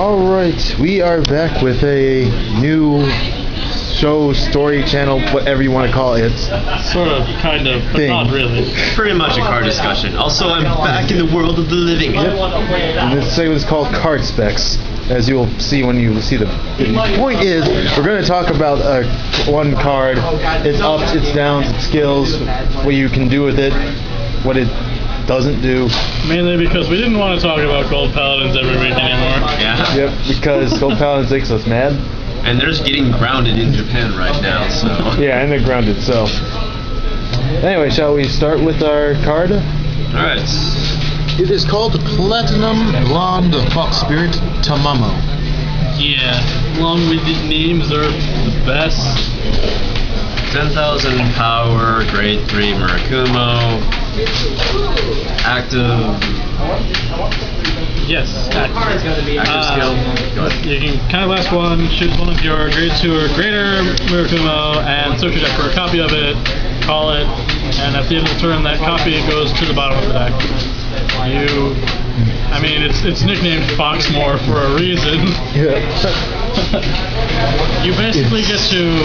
Alright, we are back with a new show, story, channel, whatever you want to call it. Sort of, kind of, but not really. Pretty much a card discussion. Also, I'm back in the world of the living. Yep. And this segment is called Card Specs, as you'll see when you see the point is, we're going to talk about one card, its ups, its downs, its skills, what you can do with it, what it doesn't do. Mainly because we didn't want to talk about Gold Paladins every week anymore. Yeah. Yep, because Gold Paladins makes us mad. And they're just getting grounded in Japan right now, so... Yeah, and they're grounded, so... Anyway, shall we start with our card? Alright. It is called Platinum Blond Fox Spirit Tamamo. Yeah, long-winded names are the best. 10,000 power, grade 3 Murakumo. Active... Yes, active skill. Go ahead. You can kind of last one, choose one of your grade 2 or greater Murakumo, and search your deck for a copy of it, call it, and at the end of the turn, that copy goes to the bottom of the deck. It's nicknamed Foxmore for a reason. Yeah. You basically get to...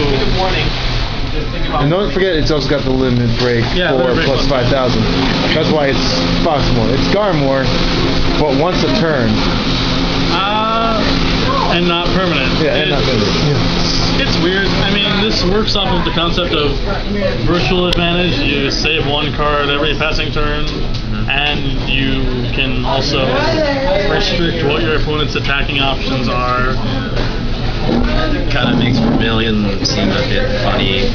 And don't forget, it's also got the limit break for plus 5,000. That's why it's Foxmore. It's Garmore, but once a turn. And not permanent. Yeah, and not permanent. Yeah. It's weird. I mean, this works off of the concept of virtual advantage. You save one card every passing turn, and you can also restrict what your opponent's attacking options are. Kind of makes Vermilion seem a bit funny.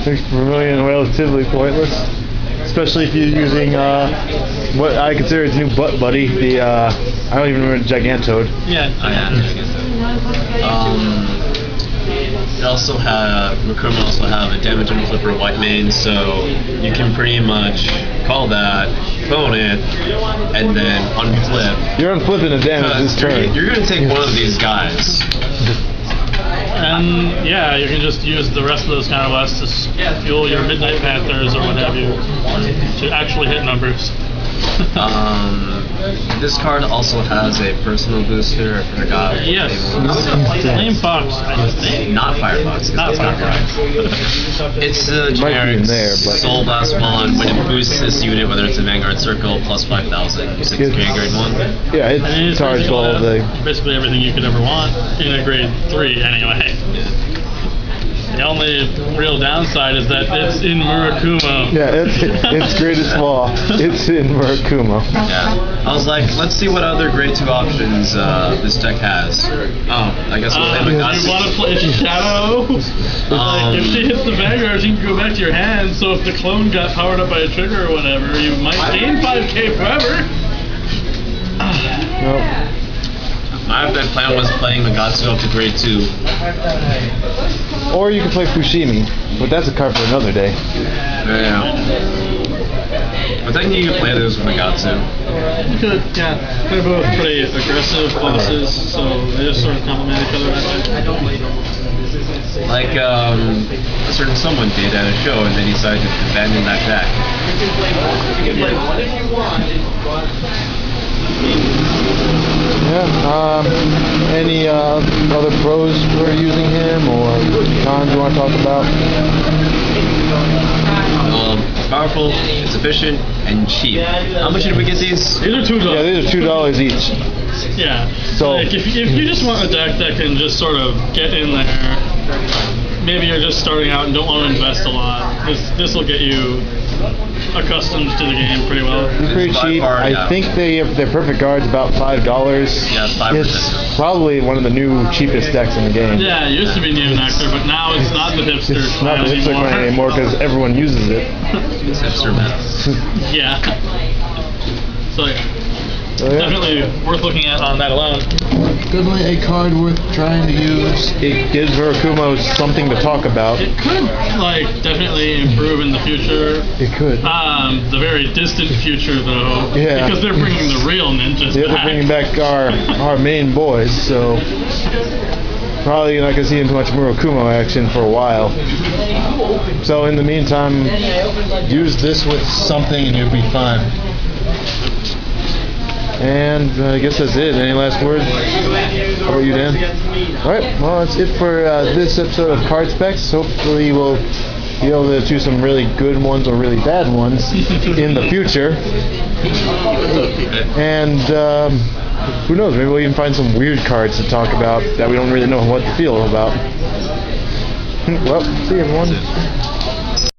Makes Vermilion relatively pointless. Especially if you're using what I consider its new butt buddy, the I don't even remember, Gigantoad. Yeah. It also Murakumo also have a damage on flipper white mane, so you can pretty much call that, phone it, and then unflip. You're unflipping the damage this turn. You're going to take one of these guys. And yeah, you can just use the rest of those counterblasts to fuel your Midnight Panthers or what have you to actually hit numbers. This card also has a personal booster. I forgot. Yes. Flame Fox, I think. Not Firefox. Not Firefox. It's a generic Soul Blast 1. When it boosts this unit, whether it's a Vanguard Circle, plus 5,000. You said it's grade 1? Yeah, it's charged all the... Basically everything you could ever want in a grade 3 anyway. The only real downside is that it's in Murakumo. Yeah, its greatest flaw. It's in Murakumo. Yeah. I was like, let's see what other grade 2 options this deck has. Oh, I guess we'll play Magatsu. You want to play Shadow? If she hits the Vanguard, she can go back to your hand, so if the clone got powered up by a trigger or whatever, you might gain 5k forever. Nope. My plan was playing Magatsu up to grade 2. Or you can play Fushimi, but that's a card for another day. Yeah. But technically you can play those with Magatsu. You could, yeah. They're both pretty aggressive bosses, so they just sort of complement each other that way. Like, a certain someone did at a show and then decided to abandon that deck. Yeah, any other pros for using him or cons you want to talk about? It's powerful, it's efficient, and cheap. How much did we get these? These are $2. Yeah, these are $2 each. Yeah. So like if you just want a deck that can just sort of get in there, maybe you're just starting out and don't want to invest a lot, this will get you accustomed to the game pretty well. It's pretty cheap. I think their perfect guard's about $5. Yeah, 5%. It's probably one of the new cheapest decks in the game. Yeah, it used to be Neonectar, but now it's not the hipster It's not the hipster clan anymore because everyone uses it. It's hipster meth. Yeah. So yeah. Definitely worth looking at on that alone. Definitely a card worth trying to use. It gives Murakumo something to talk about. It could, definitely improve in the future. It could. The very distant future, though. Yeah. Because they're bringing the real ninjas back. They're bringing back our main boys, so probably not going to see too much Murakumo action for a while. So in the meantime, use this with something and you'll be fine. And I guess that's it. Any last words? How about you, Dan? Alright, well, that's it for this episode of Card Specs. Hopefully we'll be able to choose some really good ones or really bad ones in the future. And who knows, maybe we'll even find some weird cards to talk about that we don't really know what to feel about. Well, see you, everyone.